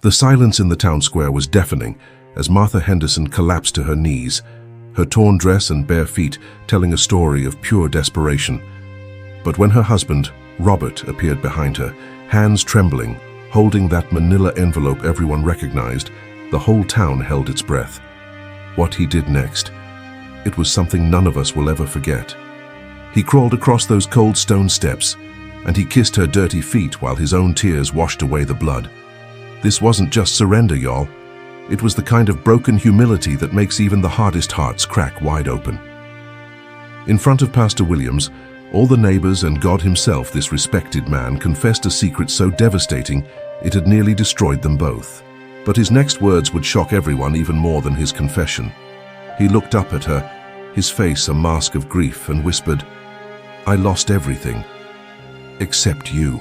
The silence in the town square was deafening as Martha Henderson collapsed to her knees, her torn dress and bare feet telling a story of pure desperation. But when her husband, Robert, appeared behind her, hands trembling, holding that manila envelope everyone recognized, the whole town held its breath. What he did next, it was something none of us will ever forget. He crawled across those cold stone steps, and he kissed her dirty feet while his own tears washed away the blood. This wasn't just surrender, y'all. It was the kind of broken humility that makes even the hardest hearts crack wide open. In front of Pastor Williams, all the neighbors and God himself, this respected man confessed a secret so devastating it had nearly destroyed them both. But his next words would shock everyone even more than his confession. He looked up at her, his face a mask of grief, and whispered, "I lost everything, except you."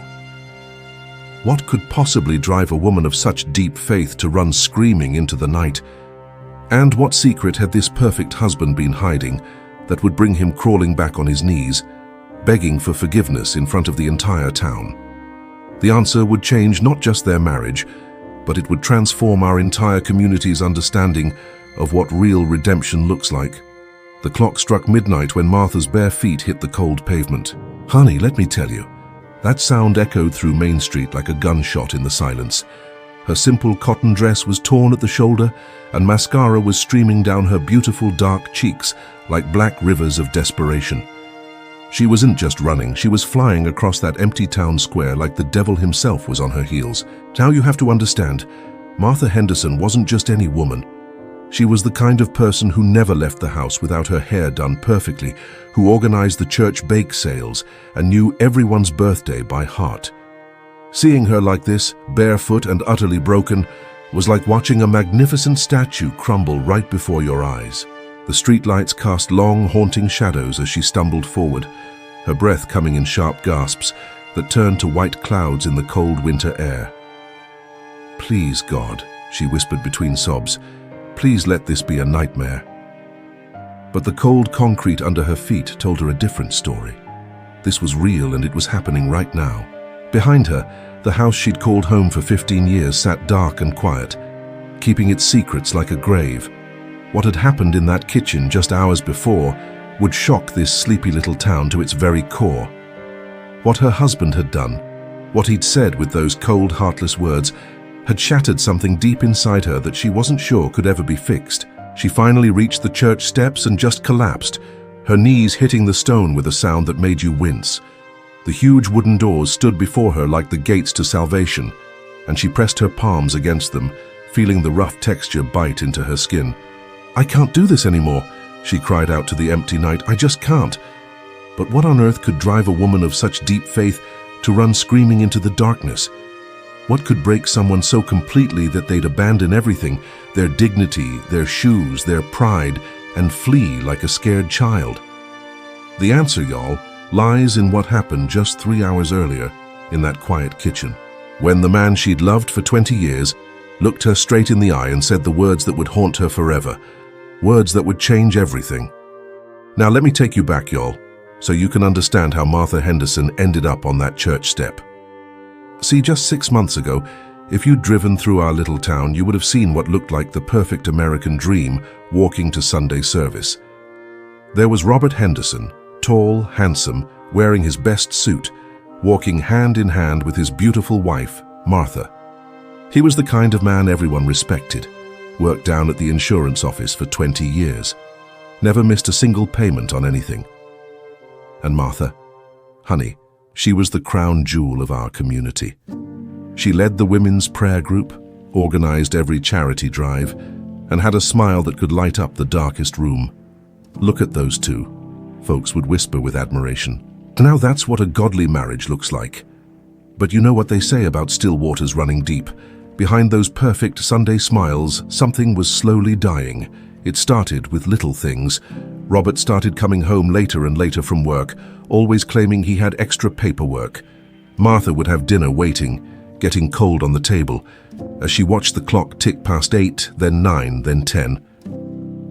What could possibly drive a woman of such deep faith to run screaming into the night? And what secret had this perfect husband been hiding that would bring him crawling back on his knees, begging for forgiveness in front of the entire town? The answer would change not just their marriage, but it would transform our entire community's understanding of what real redemption looks like. The clock struck midnight when Martha's bare feet hit the cold pavement. "Honey, let me tell you." That sound echoed through Main Street like a gunshot in the silence. Her simple cotton dress was torn at the shoulder, and mascara was streaming down her beautiful dark cheeks like black rivers of desperation. She wasn't just running, she was flying across that empty town square like the devil himself was on her heels. Now you have to understand, Martha Henderson wasn't just any woman. She was the kind of person who never left the house without her hair done perfectly, who organized the church bake sales and knew everyone's birthday by heart. Seeing her like this, barefoot and utterly broken, was like watching a magnificent statue crumble right before your eyes. The streetlights cast long, haunting shadows as she stumbled forward, her breath coming in sharp gasps that turned to white clouds in the cold winter air. "Please, God," she whispered between sobs, "please let this be a nightmare." But the cold concrete under her feet told her a different story. This was real, and it was happening right now. Behind her, the house she'd called home for 15 years sat dark and quiet, keeping its secrets like a grave. What had happened in that kitchen just hours before would shock this sleepy little town to its very core. What her husband had done, what he'd said with those cold, heartless words, had shattered something deep inside her that she wasn't sure could ever be fixed. She finally reached the church steps and just collapsed, her knees hitting the stone with a sound that made you wince. The huge wooden doors stood before her like the gates to salvation, and she pressed her palms against them, feeling the rough texture bite into her skin. "I can't do this anymore," she cried out to the empty night. "I just can't." But what on earth could drive a woman of such deep faith to run screaming into the darkness? What could break someone so completely that they'd abandon everything, their dignity, their shoes, their pride, and flee like a scared child? The answer, y'all, lies in what happened just 3 hours earlier in that quiet kitchen, when the man she'd loved for 20 years looked her straight in the eye and said the words that would haunt her forever, words that would change everything. Now let me take you back, y'all, so you can understand how Martha Henderson ended up on that church step. See, just 6 months ago, if you'd driven through our little town, you would have seen what looked like the perfect American dream walking to Sunday service. There was Robert Henderson, tall, handsome, wearing his best suit, walking hand in hand with his beautiful wife, Martha. He was the kind of man everyone respected, worked down at the insurance office for 20 years, never missed a single payment on anything. And Martha, honey, she was the crown jewel of our community. She led the women's prayer group, organized every charity drive, and had a smile that could light up the darkest room. "Look at those two," folks would whisper with admiration. "Now that's what a godly marriage looks like." But you know what they say about still waters running deep. Behind those perfect Sunday smiles, something was slowly dying. It started with little things. Robert started coming home later and later from work, always claiming he had extra paperwork. Martha would have dinner waiting, getting cold on the table, as she watched the clock tick past 8, then 9, then 10.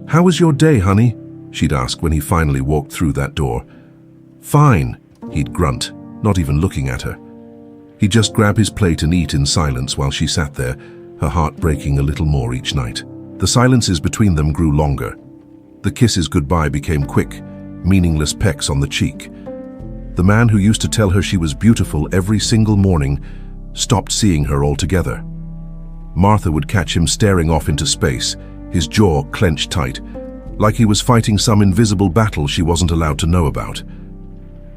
"How was your day, honey?" she'd ask when he finally walked through that door. "Fine," he'd grunt, not even looking at her. He'd just grab his plate and eat in silence while she sat there, her heart breaking a little more each night. The silences between them grew longer. The kisses goodbye became quick, meaningless pecks on the cheek. The man who used to tell her she was beautiful every single morning stopped seeing her altogether. Martha would catch him staring off into space, his jaw clenched tight, like he was fighting some invisible battle she wasn't allowed to know about.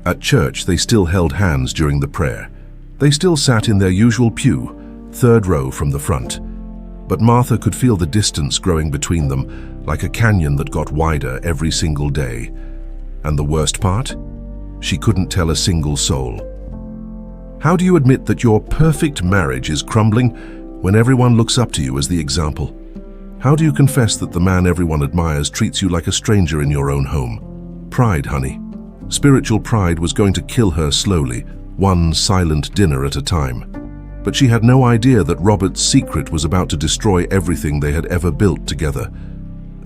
At church, they still held hands during the prayer. They still sat in their usual pew, third row from the front. But Martha could feel the distance growing between them, like a canyon that got wider every single day. And the worst part? She couldn't tell a single soul. How do you admit that your perfect marriage is crumbling when everyone looks up to you as the example? How do you confess that the man everyone admires treats you like a stranger in your own home? Pride, honey. Spiritual pride was going to kill her slowly, one silent dinner at a time. But she had no idea that Robert's secret was about to destroy everything they had ever built together.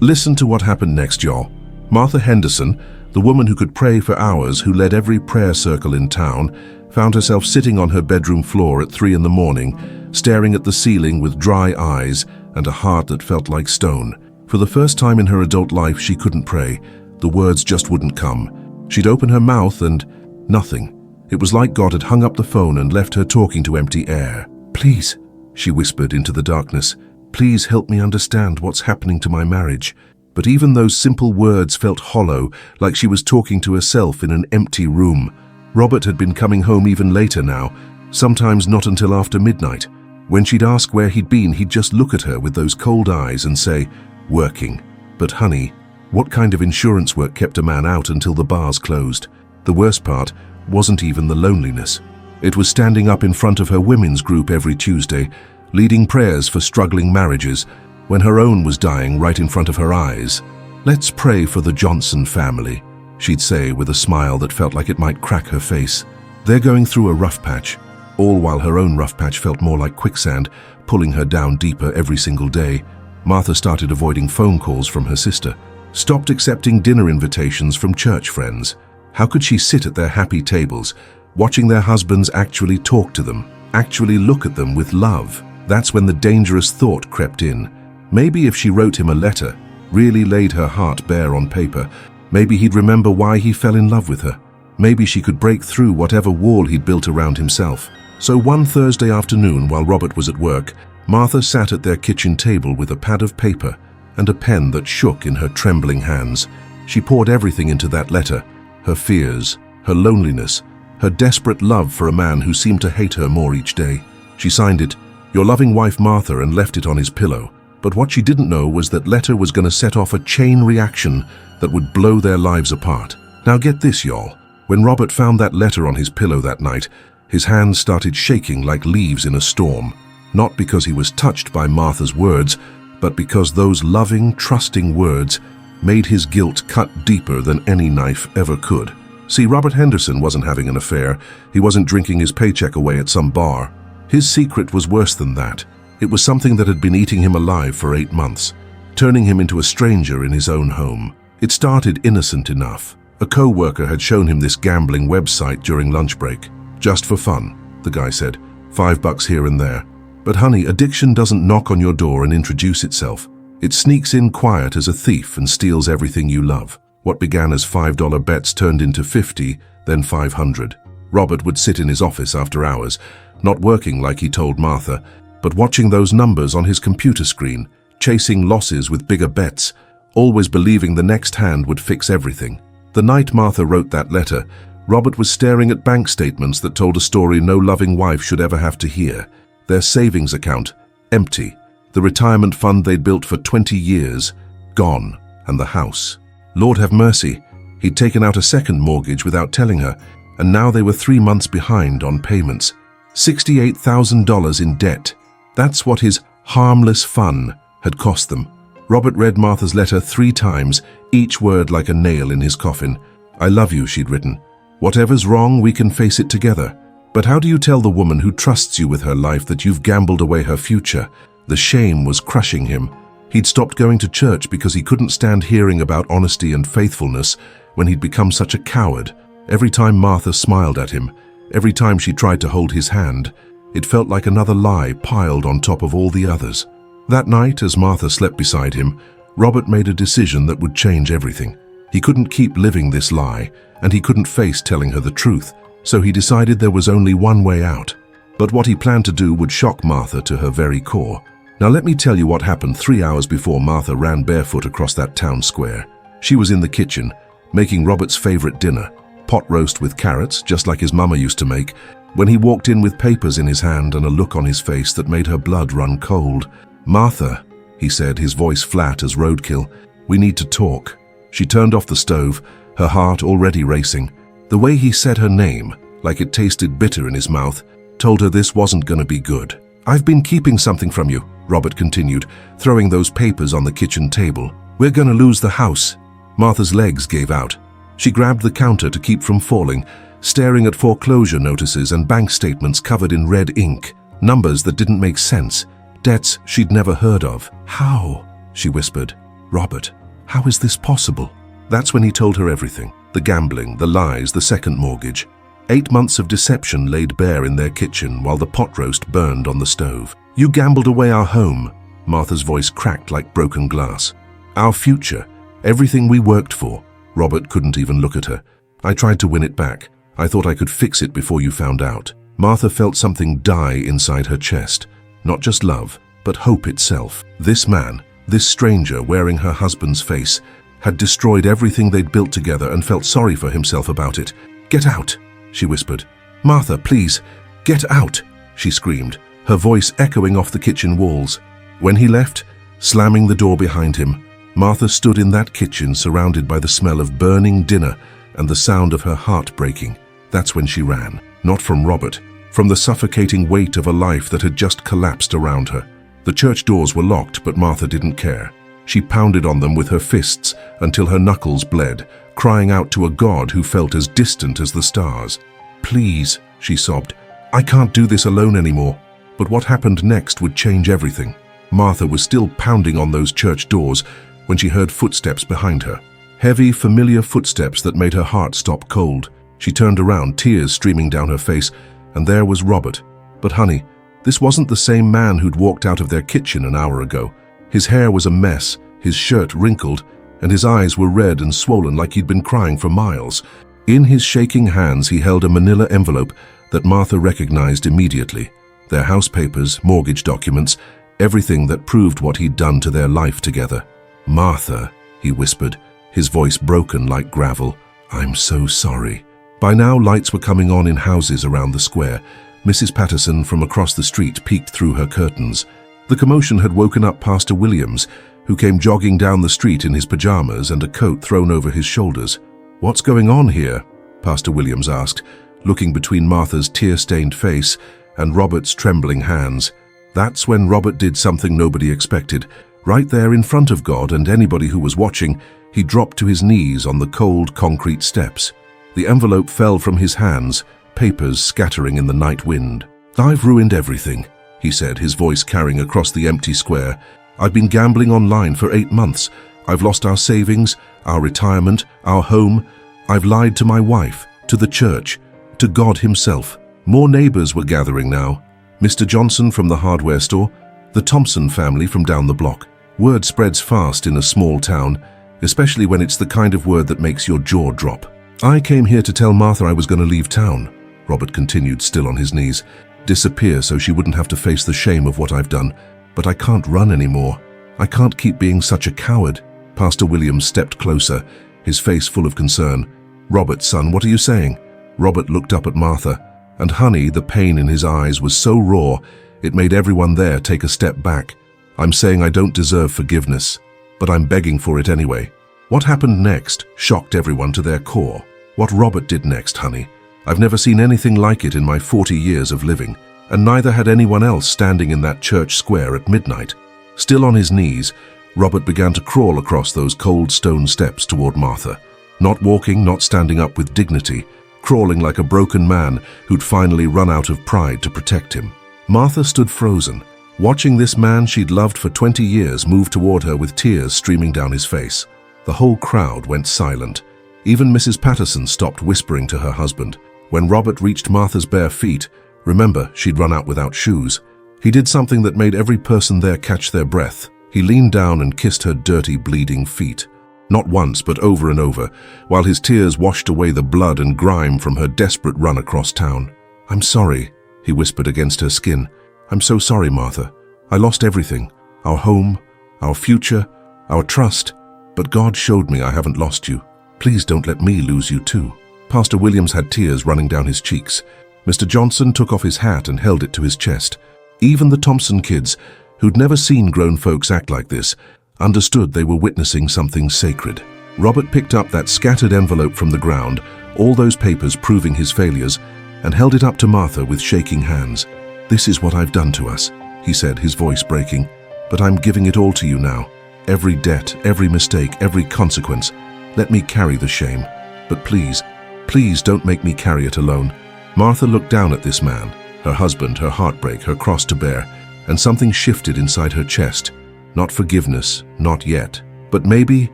Listen to what happened next, y'all. Martha Henderson, the woman who could pray for hours, who led every prayer circle in town, found herself sitting on her bedroom floor at 3 in the morning, staring at the ceiling with dry eyes and a heart that felt like stone. For the first time in her adult life, she couldn't pray. The words just wouldn't come. She'd open her mouth and nothing. It was like God had hung up the phone and left her talking to empty air. "Please," she whispered into the darkness, "please help me understand what's happening to my marriage." But even those simple words felt hollow, like she was talking to herself in an empty room. Robert had been coming home even later now, sometimes not until after midnight. When she'd ask where he'd been, he'd just look at her with those cold eyes and say, "Working." But honey, what kind of insurance work kept a man out until the bars closed? The worst part wasn't even the loneliness. It was standing up in front of her women's group every Tuesday, leading prayers for struggling marriages, when her own was dying right in front of her eyes. "Let's pray for the Johnson family," she'd say with a smile that felt like it might crack her face. "They're going through a rough patch," all while her own rough patch felt more like quicksand, pulling her down deeper every single day. Martha started avoiding phone calls from her sister, stopped accepting dinner invitations from church friends. How could she sit at their happy tables, watching their husbands actually talk to them, actually look at them with love? That's when the dangerous thought crept in. Maybe if she wrote him a letter, really laid her heart bare on paper, maybe he'd remember why he fell in love with her. Maybe she could break through whatever wall he'd built around himself. So one Thursday afternoon, while Robert was at work, Martha sat at their kitchen table with a pad of paper and a pen that shook in her trembling hands. She poured everything into that letter, her fears, her loneliness, her desperate love for a man who seemed to hate her more each day. She signed it, "Your loving wife Martha," and left it on his pillow. But what she didn't know was that letter was going to set off a chain reaction that would blow their lives apart. Now get this, y'all. When Robert found that letter on his pillow that night, his hands started shaking like leaves in a storm. Not because he was touched by Martha's words, but because those loving, trusting words made his guilt cut deeper than any knife ever could. See, Robert Henderson wasn't having an affair. He wasn't drinking his paycheck away at some bar. His secret was worse than that. It was something that had been eating him alive for 8 months, turning him into a stranger in his own home. It started innocent enough. A co-worker had shown him this gambling website during lunch break. "Just for fun," the guy said. $5 here and there. But honey, addiction doesn't knock on your door and introduce itself. It sneaks in quiet as a thief and steals everything you love. What began as $5 bets turned into 50, then 500. Robert would sit in his office after hours, not working like he told Martha, but watching those numbers on his computer screen, chasing losses with bigger bets, always believing the next hand would fix everything. The night Martha wrote that letter, Robert was staring at bank statements that told a story no loving wife should ever have to hear. Their savings account, empty. The retirement fund they'd built for 20 years, gone. And the house. Lord have mercy, he'd taken out a second mortgage without telling her, and now they were 3 months behind on payments. $68,000 in debt. That's what his harmless fun had cost them. Robert read Martha's letter 3 times, each word like a nail in his coffin. "I love you," she'd written. "Whatever's wrong, we can face it together." But how do you tell the woman who trusts you with her life that you've gambled away her future? The shame was crushing him. He'd stopped going to church because he couldn't stand hearing about honesty and faithfulness when he'd become such a coward. Every time Martha smiled at him, every time she tried to hold his hand, It felt like another lie piled on top of all the others. That night, as Martha slept beside him, Robert made a decision that would change everything. He couldn't keep living this lie, and he couldn't face telling her the truth, so he decided there was only one way out. But what he planned to do would shock Martha to her very core. Now let me tell you what happened 3 hours before Martha ran barefoot across that town square. She was in the kitchen, making Robert's favorite dinner, pot roast with carrots, just like his mama used to make, when he walked in with papers in his hand and a look on his face that made her blood run cold. "Martha," he said, his voice flat as roadkill, "we need to talk." She turned off the stove, her heart already racing. The way he said her name, like it tasted bitter in his mouth, told her this wasn't going to be good. "I've been keeping something from you," Robert continued, throwing those papers on the kitchen table. "We're going to lose the house." Martha's legs gave out. She grabbed the counter to keep from falling, staring at foreclosure notices and bank statements covered in red ink, numbers that didn't make sense, debts she'd never heard of. "How?" she whispered. "Robert, how is this possible?" That's when he told her everything. The gambling, the lies, the second mortgage. 8 months of deception laid bare in their kitchen while the pot roast burned on the stove. "You gambled away our home," Martha's voice cracked like broken glass. "Our future, everything we worked for." Robert couldn't even look at her. "I tried to win it back. I thought I could fix it before you found out." Martha felt something die inside her chest. Not just love, but hope itself. This man, this stranger wearing her husband's face, had destroyed everything they'd built together and felt sorry for himself about it. "Get out," she whispered. "Martha, please, get out," she screamed, her voice echoing off the kitchen walls. When he left, slamming the door behind him, Martha stood in that kitchen surrounded by the smell of burning dinner and the sound of her heart breaking. That's when she ran, not from Robert, from the suffocating weight of a life that had just collapsed around her. The church doors were locked, but Martha didn't care. She pounded on them with her fists until her knuckles bled, crying out to a God who felt as distant as the stars. "Please," she sobbed, "I can't do this alone anymore." But what happened next would change everything. Martha was still pounding on those church doors when she heard footsteps behind her. Heavy, familiar footsteps that made her heart stop cold. She turned around, tears streaming down her face, and there was Robert. But honey, this wasn't the same man who'd walked out of their kitchen an hour ago. His hair was a mess, his shirt wrinkled, and his eyes were red and swollen like he'd been crying for miles. In his shaking hands he held a manila envelope that Martha recognized immediately. Their house papers, mortgage documents, everything that proved what he'd done to their life together. "Martha," he whispered, his voice broken like gravel, "I'm so sorry." By now lights were coming on in houses around the square. Mrs. Patterson from across the street peeked through her curtains. The commotion had woken up Pastor Williams, who came jogging down the street in his pajamas and a coat thrown over his shoulders. "What's going on here?" Pastor Williams asked, looking between Martha's tear-stained face and Robert's trembling hands. That's when Robert did something nobody expected. Right there in front of God and anybody who was watching, he dropped to his knees on the cold concrete steps. The envelope fell from his hands, papers scattering in the night wind. "I've ruined everything," he said, his voice carrying across the empty square. "I've been gambling online for 8 months. I've lost our savings, our retirement, our home. I've lied to my wife, to the church, to God himself." More neighbors were gathering now. Mr. Johnson from the hardware store, the Thompson family from down the block. Word spreads fast in a small town, especially when it's the kind of word that makes your jaw drop. "I came here to tell Martha I was going to leave town," Robert continued, still on his knees. "Disappear so she wouldn't have to face the shame of what I've done. But I can't run anymore. I can't keep being such a coward." Pastor Williams stepped closer, his face full of concern. "Robert, son, what are you saying?" Robert looked up at Martha, and honey, the pain in his eyes was so raw, it made everyone there take a step back. "I'm saying I don't deserve forgiveness, but I'm begging for it anyway." What happened next shocked everyone to their core. What Robert did next, honey. I've never seen anything like it in my 40 years of living, and neither had anyone else standing in that church square at midnight. Still on his knees, Robert began to crawl across those cold stone steps toward Martha. Not walking, not standing up with dignity, crawling like a broken man who'd finally run out of pride to protect him. Martha stood frozen, watching this man she'd loved for 20 years move toward her with tears streaming down his face. The whole crowd went silent. Even Mrs. Patterson stopped whispering to her husband. When Robert reached Martha's bare feet, Remember, she'd run out without shoes. He did something that made every person there catch their breath. He leaned down and kissed her dirty, bleeding feet. Not once, but over and over, while his tears washed away the blood and grime from her desperate run across town. "I'm sorry," he whispered against her skin. "I'm so sorry, Martha. I lost everything. Our home, our future, our trust. But God showed me I haven't lost you. Please don't let me lose you too." Pastor Williams had tears running down his cheeks. Mr. Johnson took off his hat and held it to his chest. Even the Thompson kids, who'd never seen grown folks act like this, understood they were witnessing something sacred. Robert picked up that scattered envelope from the ground, all those papers proving his failures, and held it up to Martha with shaking hands. "This is what I've done to us," he said, his voice breaking. "But I'm giving it all to you now. Every debt, every mistake, every consequence. Let me carry the shame. But please, please don't make me carry it alone." Martha looked down at this man, her husband, her heartbreak, her cross to bear, and something shifted inside her chest. Not forgiveness, not yet, but maybe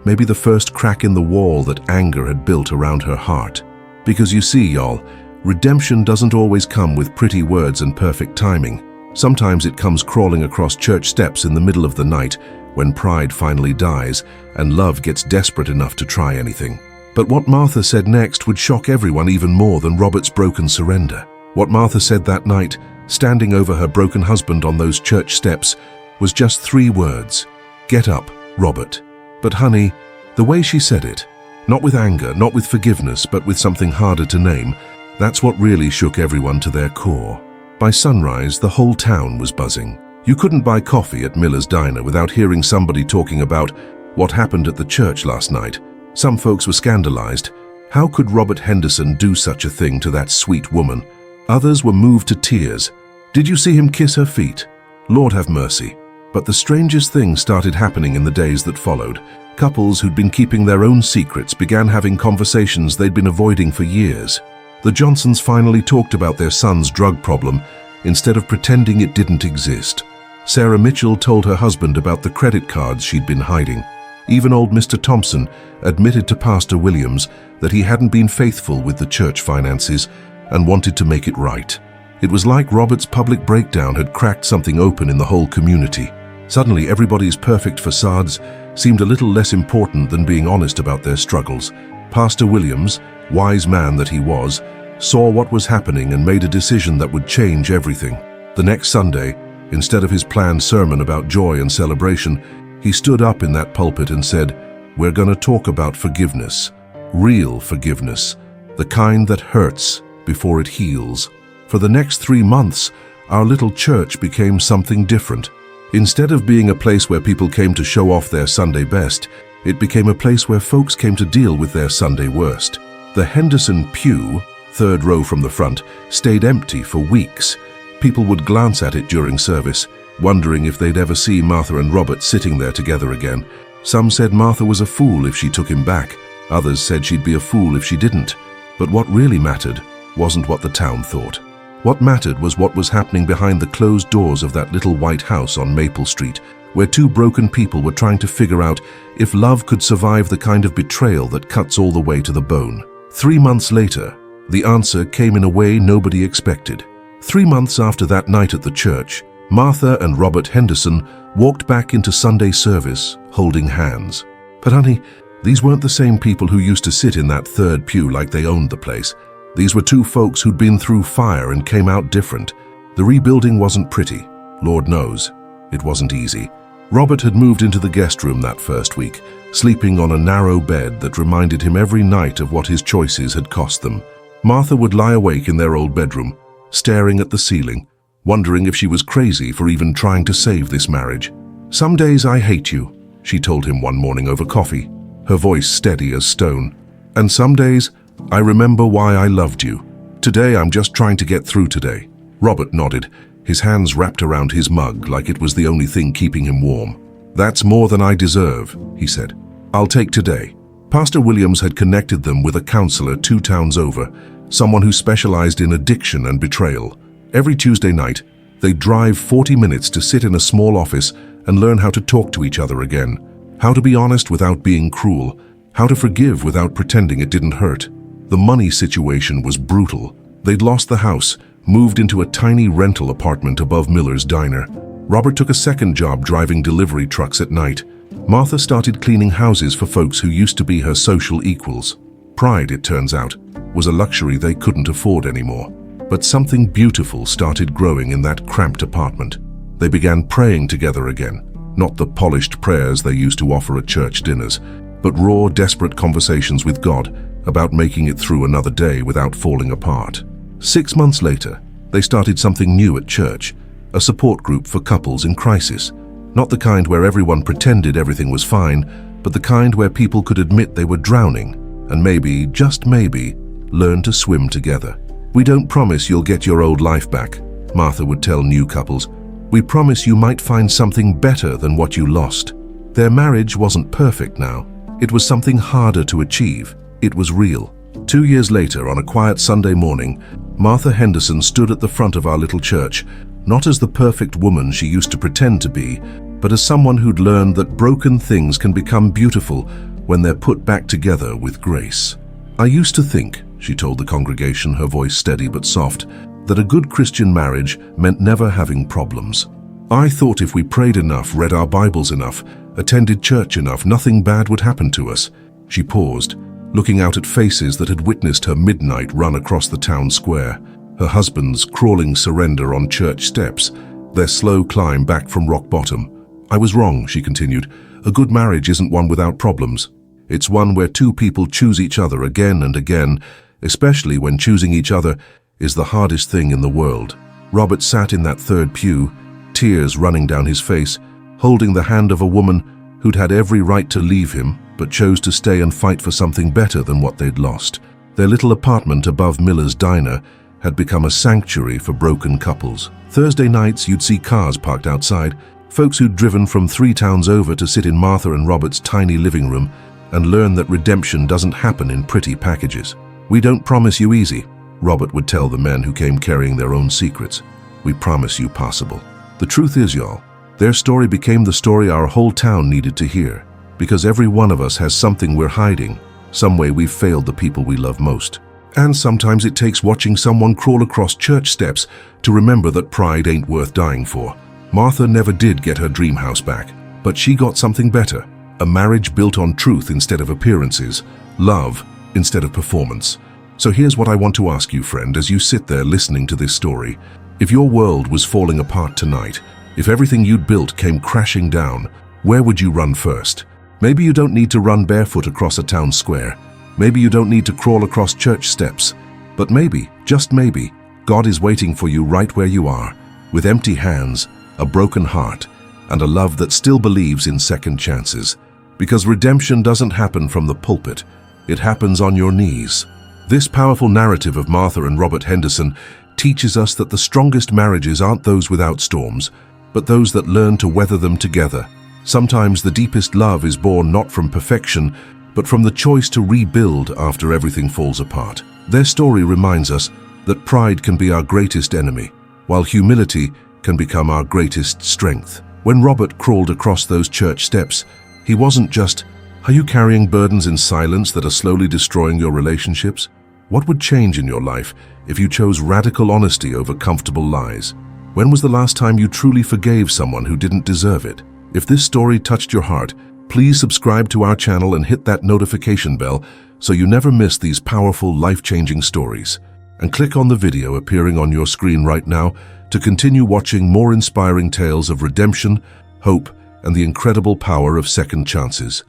the first crack in the wall that anger had built around her heart. Because you see, y'all, redemption doesn't always come with pretty words and perfect timing. Sometimes it comes crawling across church steps in the middle of the night when pride finally dies and love gets desperate enough to try anything. But what Martha said next would shock everyone even more than Robert's broken surrender. What Martha said that night, standing over her broken husband on those church steps, was just 3 words. "Get up, Robert." But honey, the way she said it, not with anger, not with forgiveness, but with something harder to name, that's what really shook everyone to their core. By sunrise, the whole town was buzzing. You couldn't buy coffee at Miller's Diner without hearing somebody talking about what happened at the church last night. Some folks were scandalized. How could Robert Henderson do such a thing to that sweet woman? Others were moved to tears. Did you see him kiss her feet? Lord have mercy. But the strangest thing started happening in the days that followed. Couples who'd been keeping their own secrets began having conversations they'd been avoiding for years. The Johnsons finally talked about their son's drug problem instead of pretending it didn't exist. Sarah Mitchell told her husband about the credit cards she'd been hiding. Even old Mr. Thompson admitted to Pastor Williams that he hadn't been faithful with the church finances and wanted to make it right. It was like Robert's public breakdown had cracked something open in the whole community. Suddenly, everybody's perfect facades seemed a little less important than being honest about their struggles. Pastor Williams, wise man that he was, saw what was happening and made a decision that would change everything. The next Sunday, instead of his planned sermon about joy and celebration, he stood up in that pulpit and said, "We're going to talk about forgiveness, real forgiveness, the kind that hurts before it heals." For the next 3 months, our little church became something different. Instead of being a place where people came to show off their Sunday best, it became a place where folks came to deal with their Sunday worst. The Henderson pew, 3rd row from the front, stayed empty for weeks. People would glance at it during service, wondering if they'd ever see Martha and Robert sitting there together again. Some said Martha was a fool if she took him back. Others said she'd be a fool if she didn't. But what really mattered wasn't what the town thought. What mattered was what was happening behind the closed doors of that little white house on Maple Street, where 2 broken people were trying to figure out if love could survive the kind of betrayal that cuts all the way to the bone. 3 months later, the answer came in a way nobody expected. 3 months after that night at the church, Martha and Robert Henderson walked back into Sunday service, holding hands. But honey, these weren't the same people who used to sit in that 3rd pew like they owned the place. These were 2 folks who'd been through fire and came out different. The rebuilding wasn't pretty. Lord knows, it wasn't easy. Robert had moved into the guest room that first week, sleeping on a narrow bed that reminded him every night of what his choices had cost them. Martha would lie awake in their old bedroom, staring at the ceiling, wondering if she was crazy for even trying to save this marriage. "Some days I hate you," she told him one morning over coffee, her voice steady as stone. "And some days, I remember why I loved you. Today I'm just trying to get through today." Robert nodded, his hands wrapped around his mug like it was the only thing keeping him warm. "That's more than I deserve," he said. "I'll take today." Pastor Williams had connected them with a counselor 2 towns over, someone who specialized in addiction and betrayal. Every Tuesday night, they'd drive 40 minutes to sit in a small office and learn how to talk to each other again, how to be honest without being cruel, how to forgive without pretending it didn't hurt. The money situation was brutal. They'd lost the house, moved into a tiny rental apartment above Miller's Diner. Robert took a second job driving delivery trucks at night. Martha started cleaning houses for folks who used to be her social equals. Pride, it turns out, was a luxury they couldn't afford anymore. But something beautiful started growing in that cramped apartment. They began praying together again, not the polished prayers they used to offer at church dinners, but raw, desperate conversations with God about making it through another day without falling apart. 6 months later, they started something new at church, a support group for couples in crisis. Not the kind where everyone pretended everything was fine, but the kind where people could admit they were drowning and maybe, just maybe, learn to swim together. "We don't promise you'll get your old life back," Martha would tell new couples. "We promise you might find something better than what you lost." Their marriage wasn't perfect now. It was something harder to achieve. It was real. 2 years later, on a quiet Sunday morning, Martha Henderson stood at the front of our little church, not as the perfect woman she used to pretend to be, but as someone who'd learned that broken things can become beautiful when they're put back together with grace. "I used to think," she told the congregation, her voice steady but soft, "that a good Christian marriage meant never having problems. I thought if we prayed enough, read our Bibles enough, attended church enough, nothing bad would happen to us." She paused, looking out at faces that had witnessed her midnight run across the town square, her husband's crawling surrender on church steps, their slow climb back from rock bottom. "I was wrong," she continued. "A good marriage isn't one without problems. It's one where two people choose each other again and again, especially when choosing each other is the hardest thing in the world." Robert sat in that third pew, tears running down his face, holding the hand of a woman who'd had every right to leave him, but chose to stay and fight for something better than what they'd lost. Their little apartment above Miller's Diner had become a sanctuary for broken couples. Thursday nights, you'd see cars parked outside, folks who'd driven from 3 towns over to sit in Martha and Robert's tiny living room and learn that redemption doesn't happen in pretty packages. "We don't promise you easy," Robert would tell the men who came carrying their own secrets. "We promise you possible." The truth is, y'all, their story became the story our whole town needed to hear, because every one of us has something we're hiding, some way we've failed the people we love most. And sometimes it takes watching someone crawl across church steps to remember that pride ain't worth dying for. Martha never did get her dream house back, but she got something better. A marriage built on truth instead of appearances, love instead of performance. So here's what I want to ask you, friend, as you sit there listening to this story. If your world was falling apart tonight, if everything you'd built came crashing down, where would you run first? Maybe you don't need to run barefoot across a town square. Maybe you don't need to crawl across church steps. But maybe, just maybe, God is waiting for you right where you are, with empty hands, a broken heart, and a love that still believes in second chances. Because redemption doesn't happen from the pulpit, it happens on your knees. This powerful narrative of Martha and Robert Henderson teaches us that the strongest marriages aren't those without storms, but those that learn to weather them together. Sometimes the deepest love is born not from perfection, but from the choice to rebuild after everything falls apart. Their story reminds us that pride can be our greatest enemy, while humility can become our greatest strength. When Robert crawled across those church steps, he wasn't just, "Are you carrying burdens in silence that are slowly destroying your relationships?" What would change in your life if you chose radical honesty over comfortable lies? When was the last time you truly forgave someone who didn't deserve it? If this story touched your heart, please subscribe to our channel and hit that notification bell so you never miss these powerful, life-changing stories. And click on the video appearing on your screen right now to continue watching more inspiring tales of redemption, hope, and the incredible power of second chances.